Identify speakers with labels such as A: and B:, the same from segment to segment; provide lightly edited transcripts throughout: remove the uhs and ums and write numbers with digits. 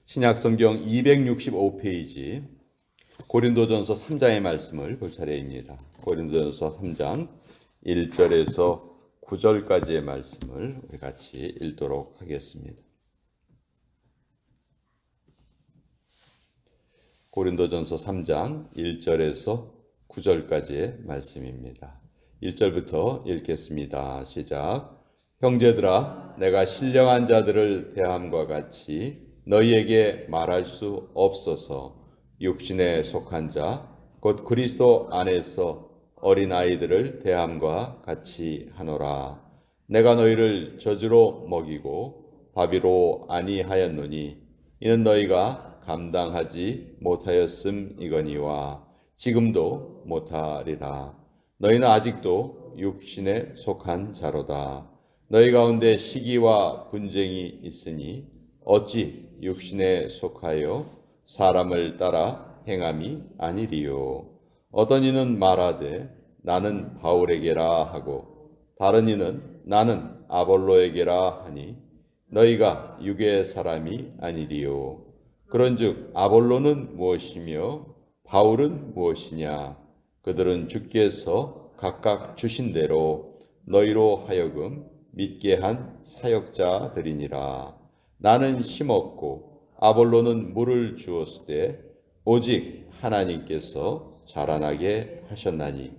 A: 신약성경 265페이지 고린도전서 3장의 말씀을 볼 차례입니다. 고린도전서 3장 1절에서 9절까지의 말씀을 우리 같이 읽도록 하겠습니다. 고린도전서 3장 1절에서 9절까지의 말씀입니다. 1절부터 읽겠습니다. 시작. 형제들아, 내가 신령한 자들을 대함과 같이 너희에게 말할 수 없어서 육신에 속한 자, 곧 그리스도 안에서 어린아이들을 대함과 같이 하노라. 내가 너희를 젖으로 먹이고 밥이로 아니하였노니 이는 너희가 감당하지 못하였음이거니와 지금도 못하리라. 너희는 아직도 육신에 속한 자로다. 너희 가운데 시기와 분쟁이 있으니 어찌 육신에 속하여 사람을 따라 행함이 아니리요. 어떤 이는 말하되 나는 바울에게라 하고 다른 이는 나는 아볼로에게라 하니 너희가 육의 사람이 아니리요. 그런즉 아볼로는 무엇이며 바울은 무엇이냐? 그들은 주께서 각각 주신 대로 너희로 하여금 믿게 한 사역자들이니라. 나는 심었고 아볼로는 물을 주었을 때 오직 하나님께서 자라나게 하셨나니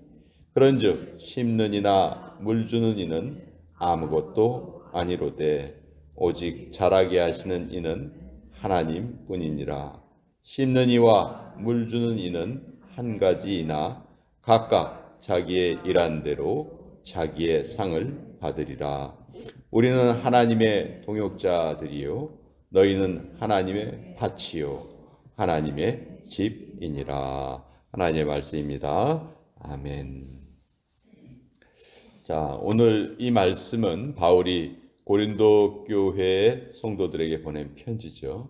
A: 그런즉 심는 이나 물 주는 이는 아무것도 아니로되 오직 자라게 하시는 이는 하나님뿐이니라. 심는 이와 물 주는 이는 한 가지이나 각각 자기의 일한 대로 자기의 상을 받으리라. 우리는 하나님의 동역자들이요 너희는 하나님의 밭이요 하나님의 집이니라. 하나님의 말씀입니다. 아멘. 자, 오늘 이 말씀은 바울이 고린도 교회의 성도들에게 보낸 편지죠.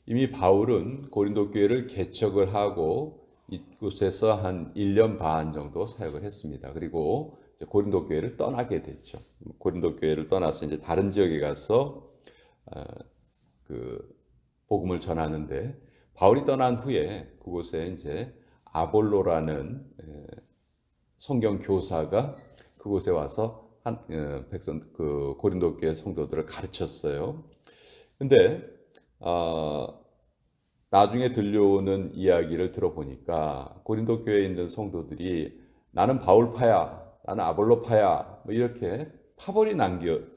A: 이미 바울은 고린도 교회를 개척을 하고 이곳에서 한 1년 반 정도 사역을 했습니다. 그리고 이제 고린도 교회를 떠나게 됐죠. 고린도 교회를 떠나서 이제 다른 지역에 가서 그 복음을 전하는데 바울이 떠난 후에 그곳에 이제 아볼로라는 성경 교사가 그곳에 와서 그 고린도 교회 성도들을 가르쳤어요. 근데 나중에 들려오는 이야기를 들어보니까 고린도 교회에 있는 성도들이 나는 바울파야, 나는 아볼로파야, 뭐 이렇게 파벌이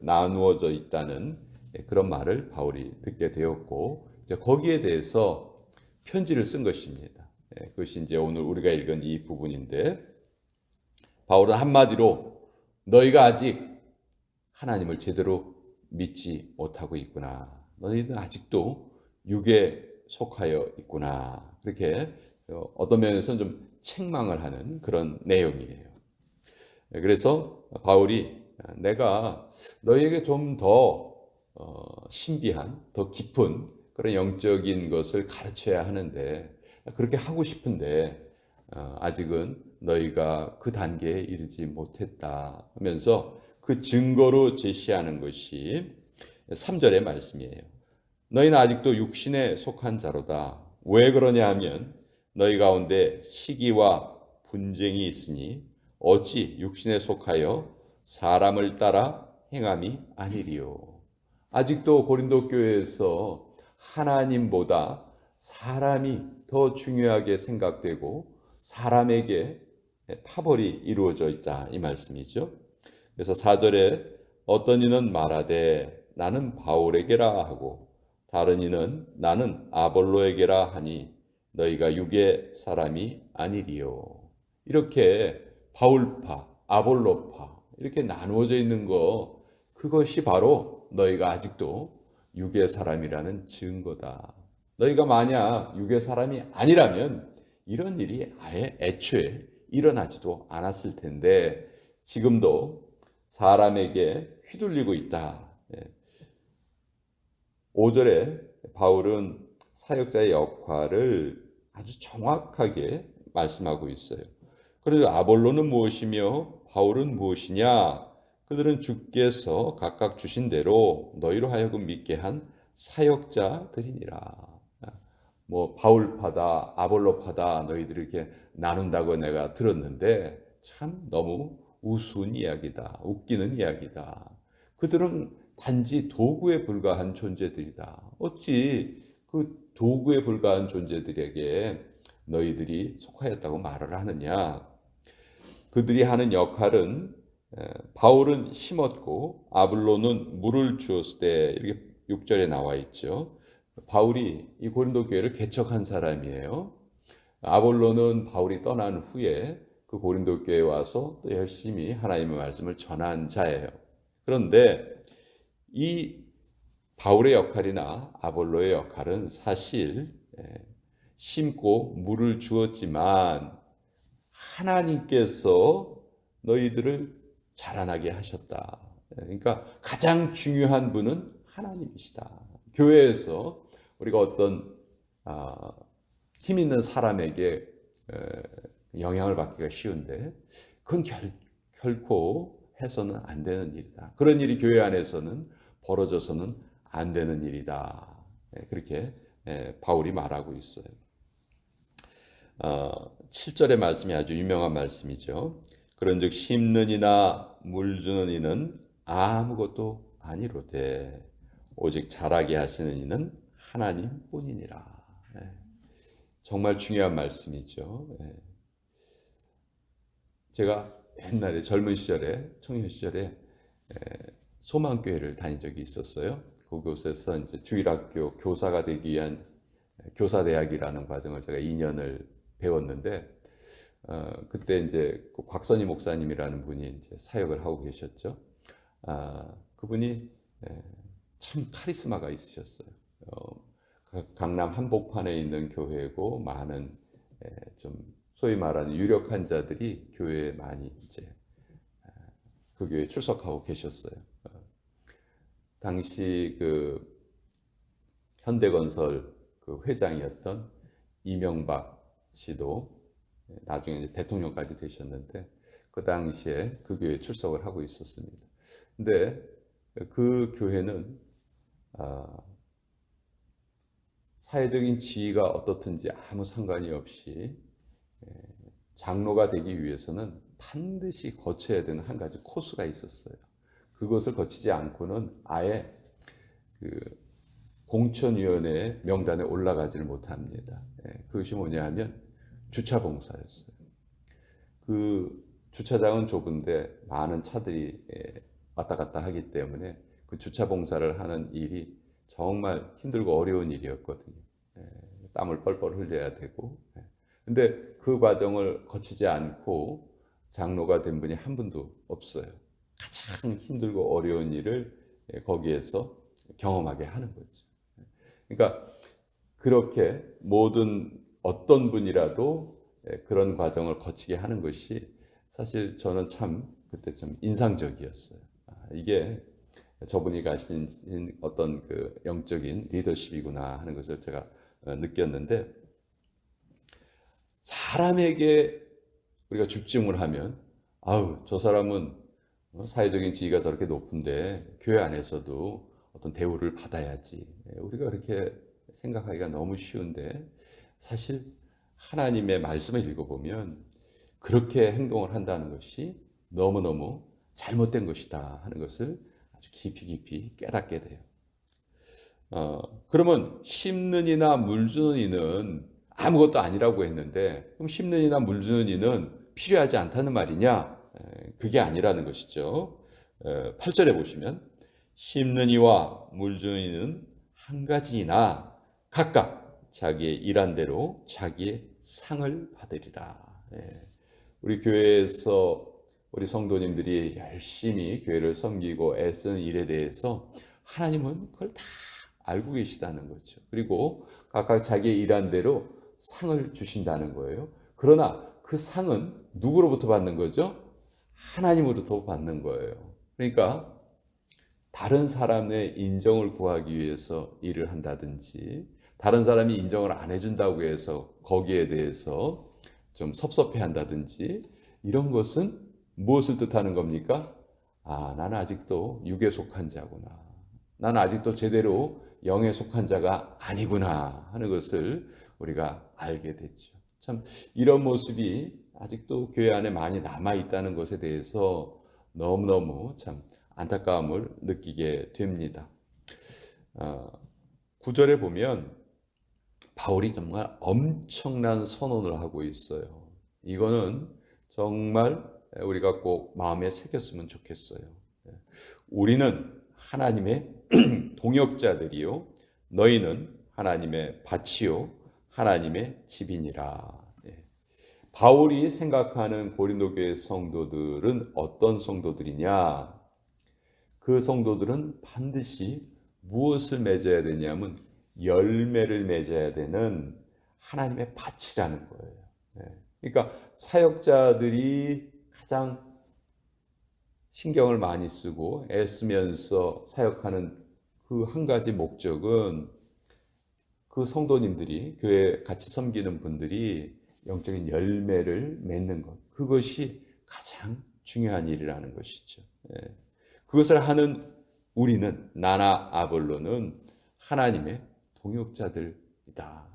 A: 나누어져 있다는 그런 말을 바울이 듣게 되었고 이제 거기에 대해서 편지를 쓴 것입니다. 그것이 이제 오늘 우리가 읽은 이 부분인데 바울은 한마디로 너희가 아직 하나님을 제대로 믿지 못하고 있구나. 너희는 아직도 육에 속하여 있구나. 그렇게 어떤 면에서는 좀 책망을 하는 그런 내용이에요. 그래서 바울이 내가 너희에게 좀 더 신비한, 더 깊은 그런 영적인 것을 가르쳐야 하는데 그렇게 하고 싶은데 아직은 너희가 그 단계에 이르지 못했다 하면서 그 증거로 제시하는 것이 3절의 말씀이에요. 너희는 아직도 육신에 속한 자로다. 왜 그러냐 하면 너희 가운데 시기와 분쟁이 있으니 어찌 육신에 속하여 사람을 따라 행함이 아니리요. 아직도 고린도 교회에서 하나님보다 사람이 더 중요하게 생각되고 사람에게 파벌이 이루어져 있다 이 말씀이죠. 그래서 4절에 어떤 이는 말하되 나는 바울에게라 하고 다른 이는 나는 아볼로에게라 하니 너희가 육의 사람이 아니리요. 이렇게 바울파, 아볼로파 이렇게 나누어져 있는 거 그것이 바로 너희가 아직도 육의 사람이라는 증거다. 너희가 만약 육의 사람이 아니라면 이런 일이 아예 애초에 일어나지도 않았을 텐데 지금도 사람에게 휘둘리고 있다. 5절에 바울은 사역자의 역할을 아주 정확하게 말씀하고 있어요. 그래서 아볼로는 무엇이며 바울은 무엇이냐? 그들은 주께서 각각 주신 대로 너희로 하여금 믿게 한 사역자들이니라. 뭐 바울파다 아볼로파다 너희들이 이렇게 나눈다고 내가 들었는데 참 너무 우스운 이야기다. 웃기는 이야기다. 그들은 단지 도구에 불과한 존재들이다. 어찌 그 도구에 불과한 존재들에게 너희들이 속하였다고 말을 하느냐. 그들이 하는 역할은 바울은 심었고 아볼로는 물을 주었을 때 이렇게 6절에 나와 있죠. 바울이 이 고린도 교회를 개척한 사람이에요. 아볼로는 바울이 떠난 후에 그 고린도 교회에 와서 또 열심히 하나님의 말씀을 전한 자예요. 그런데 이 바울의 역할이나 아볼로의 역할은 사실 심고 물을 주었지만 하나님께서 너희들을 자라나게 하셨다. 그러니까 가장 중요한 분은 하나님이시다. 교회에서 우리가 어떤 힘 있는 사람에게 영향을 받기가 쉬운데 그건 결코 해서는 안 되는 일이다. 그런 일이 교회 안에서는 벌어져서는 안 되는 일이다. 그렇게 바울이 말하고 있어요. 7절의 말씀이 아주 유명한 말씀이죠. 그런즉 심는 이나 물 주는 이는 아무것도 아니로되 오직 자라게 하시는 이는 하나님뿐이니라. 정말 중요한 말씀이죠. 제가 옛날에 젊은 시절에 청년 시절에 소망교회를 다닌 적이 있었어요. 그곳에서 이제 주일학교 교사가 되기 위한 교사대학이라는 과정을 제가 2년을 배웠는데 그때 이제 곽선희 목사님이라는 분이 이제 사역을 하고 계셨죠. 그분이 참 카리스마가 있으셨어요. 강남 한복판에 있는 교회고 많은 좀 소위 말하는 유력한 자들이 교회에 많이 이제 그 교회에 출석하고 계셨어요. 당시 그 현대건설 그 회장이었던 이명박 씨도 나중에 이제 대통령까지 되셨는데 그 당시에 그 교회에 출석을 하고 있었습니다. 근데 그 교회는 사회적인 지위가 어떻든지 아무 상관이 없이 장로가 되기 위해서는 반드시 거쳐야 되는 한 가지 코스가 있었어요. 그것을 거치지 않고는 아예 그 공천위원회 명단에 올라가지를 못합니다. 그것이 뭐냐면 주차봉사였어요. 그 주차장은 좁은데 많은 차들이 왔다 갔다 하기 때문에 그 주차봉사를 하는 일이 정말 힘들고 어려운 일이었거든요. 땀을 뻘뻘 흘려야 되고. 근데 그 과정을 거치지 않고 장로가 된 분이 한 분도 없어요. 가장 힘들고 어려운 일을 거기에서 경험하게 하는 거죠. 그러니까 그렇게 모든 어떤 분이라도 그런 과정을 거치게 하는 것이 사실 저는 참 그때 좀 인상적이었어요. 이게 저분이 가신 어떤 그 영적인 리더십이구나 하는 것을 제가 느꼈는데 사람에게 우리가 집중을 하면 아우 저 사람은 사회적인 지위가 저렇게 높은데 교회 안에서도 어떤 대우를 받아야지 우리가 그렇게 생각하기가 너무 쉬운데 사실 하나님의 말씀을 읽어보면 그렇게 행동을 한다는 것이 너무너무 잘못된 것이다 하는 것을 아주 깊이 깨닫게 돼요. 그러면 심는 이나 물 주는 이는 아무것도 아니라고 했는데 그럼 심는 이나 물 주는 이는 필요하지 않다는 말이냐? 그게 아니라는 것이죠. 8절에 보시면 심는 이와 물 주는 이는 한 가지이나 각각 자기의 일한 대로 자기의 상을 받으리라. 우리 교회에서 우리 성도님들이 열심히 교회를 섬기고 애쓰는 일에 대해서 하나님은 그걸 다 알고 계시다는 거죠. 그리고 각각 자기의 일한 대로 상을 주신다는 거예요. 그러나 그 상은 누구로부터 받는 거죠? 하나님으로부터 받는 거예요. 그러니까 다른 사람의 인정을 구하기 위해서 일을 한다든지 다른 사람이 인정을 안 해준다고 해서 거기에 대해서 좀 섭섭해 한다든지 이런 것은 무엇을 뜻하는 겁니까? 나는 아직도 육에 속한 자구나. 나는 아직도 제대로 영에 속한 자가 아니구나 하는 것을 우리가 알게 됐죠. 참 이런 모습이 아직도 교회 안에 많이 남아 있다는 것에 대해서 너무너무 참 안타까움을 느끼게 됩니다. 9절에 보면 바울이 정말 엄청난 선언을 하고 있어요. 이거는 정말 우리가 꼭 마음에 새겼으면 좋겠어요. 우리는 하나님의 동역자들이요, 너희는 하나님의 밭이요, 하나님의 집이니라. 바울이 생각하는 고린도 교회 성도들은 어떤 성도들이냐? 그 성도들은 반드시 무엇을 맺어야 되냐면 열매를 맺어야 되는 하나님의 밭이라는 거예요. 그러니까 사역자들이 가장 신경을 많이 쓰고 애쓰면서 사역하는 그 한 가지 목적은 그 성도님들이 교회에 같이 섬기는 분들이 영적인 열매를 맺는 것, 그것이 가장 중요한 일이라는 것이죠. 그것을 하는 우리는, 나나 아볼로는 하나님의 동역자들이다.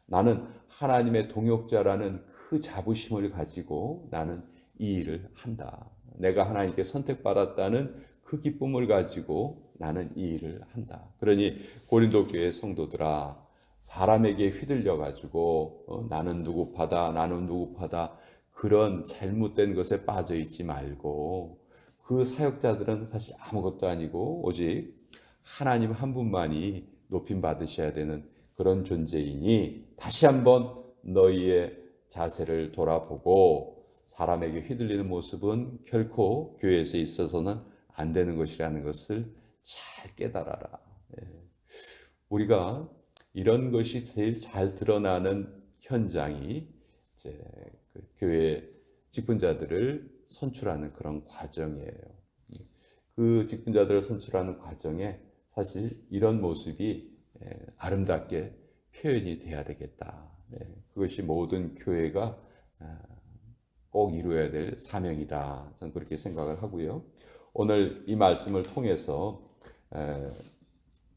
A: 나는 하나님의 동역자라는 그 자부심을 가지고 나는 이 일을 한다. 내가 하나님께 선택받았다는 그 기쁨을 가지고 나는 이 일을 한다. 그러니 고린도 교회 성도들아, 사람에게 휘둘려 가지고 나는 누구파다, 나는 누구파다, 그런 잘못된 것에 빠져 있지 말고, 그 사역자들은 사실 아무것도 아니고 오직 하나님 한 분만이 높임 받으셔야 되는 그런 존재이니 다시 한번 너희의 자세를 돌아보고 사람에게 휘둘리는 모습은 결코 교회에서 있어서는 안 되는 것이라는 것을 잘 깨달아라. 우리가 이런 것이 제일 잘 드러나는 현장이 이제 그 교회 직분자들을 선출하는 그런 과정이에요. 그 직분자들을 선출하는 과정에 사실 이런 모습이 아름답게 표현이 돼야 되겠다. 그것이 모든 교회가 꼭 이루어야 될 사명이다. 저는 그렇게 생각을 하고요. 오늘 이 말씀을 통해서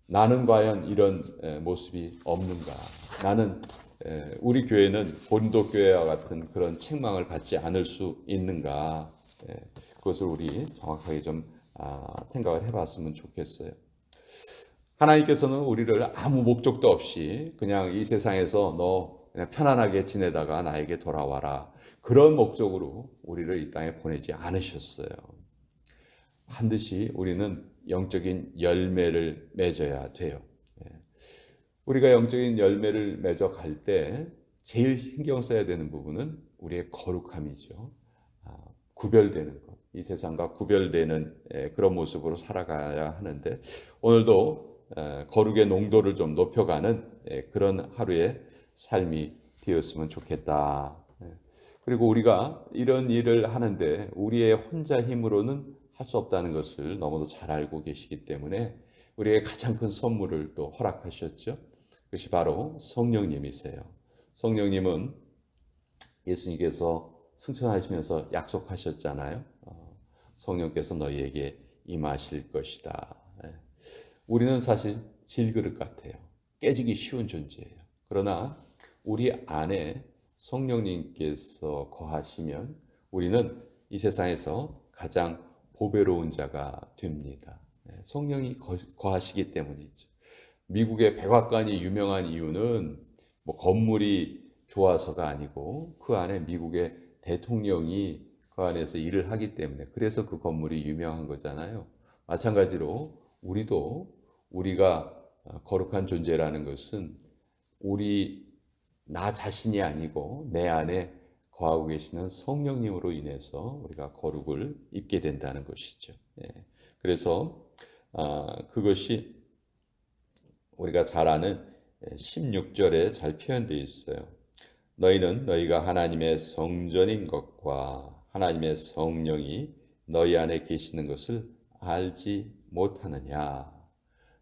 A: 나는 과연 이런 모습이 없는가? 나는 우리 교회는 고린도 교회와 같은 그런 책망을 받지 않을 수 있는가? 그것을 우리 정확하게 좀 생각을 해봤으면 좋겠어요. 하나님께서는 우리를 아무 목적도 없이 그냥 이 세상에서 너 그냥 편안하게 지내다가 나에게 돌아와라, 그런 목적으로 우리를 이 땅에 보내지 않으셨어요. 반드시 우리는 영적인 열매를 맺어야 돼요. 우리가 영적인 열매를 맺어 갈 때 제일 신경 써야 되는 부분은 우리의 거룩함이죠. 구별되는 것, 이 세상과 구별되는 그런 모습으로 살아가야 하는데, 오늘도 거룩의 농도를 좀 높여가는 그런 하루의 삶이 되었으면 좋겠다. 그리고 우리가 이런 일을 하는데 우리의 혼자 힘으로는 할 수 없다는 것을 너무도 잘 알고 계시기 때문에 우리의 가장 큰 선물을 또 허락하셨죠. 그것이 바로 성령님이세요. 성령님은 예수님께서 승천하시면서 약속하셨잖아요. 성령께서 너희에게 임하실 것이다. 우리는 사실 질그릇 같아요. 깨지기 쉬운 존재예요. 그러나 우리 안에 성령님께서 거하시면 우리는 이 세상에서 가장 보배로운 자가 됩니다. 성령이 거하시기 때문이죠. 미국의 백악관이 유명한 이유는 뭐 건물이 좋아서가 아니고 그 안에 미국의 대통령이 그 안에서 일을 하기 때문에, 그래서 그 건물이 유명한 거잖아요. 마찬가지로 우리도 우리가 거룩한 존재라는 것은 나 자신이 아니고 내 안에 거하고 계시는 성령님으로 인해서 우리가 거룩을 입게 된다는 것이죠. 그래서 그것이 우리가 잘 아는 16절에 잘 표현되어 있어요. 너희는 너희가 하나님의 성전인 것과 하나님의 성령이 너희 안에 계시는 것을 알지 못하느냐.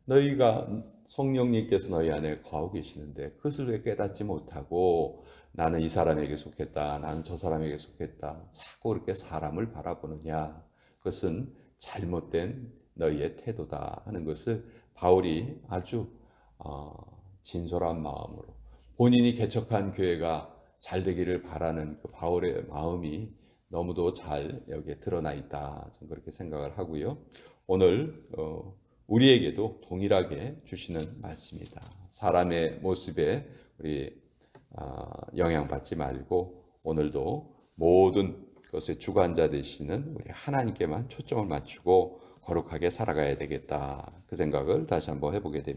A: 너희가 성령님께서 너희 안에 거하고 계시는데 그것을 왜 깨닫지 못하고 나는 이 사람에게 속했다, 나는 저 사람에게 속했다, 자꾸 그렇게 사람을 바라보느냐. 그것은 잘못된 너희의 태도다 하는 것을 바울이 아주 진솔한 마음으로 본인이 개척한 교회가 잘 되기를 바라는 그 바울의 마음이 너무도 잘 여기에 드러나 있다. 저는 그렇게 생각을 하고요. 오늘 우리에게도 동일하게 주시는 말씀이다. 사람의 모습에 우리 영향받지 말고 오늘도 모든 것의 주관자 되시는 우리 하나님께만 초점을 맞추고 거룩하게 살아가야 되겠다. 그 생각을 다시 한번 해보게 됩니다.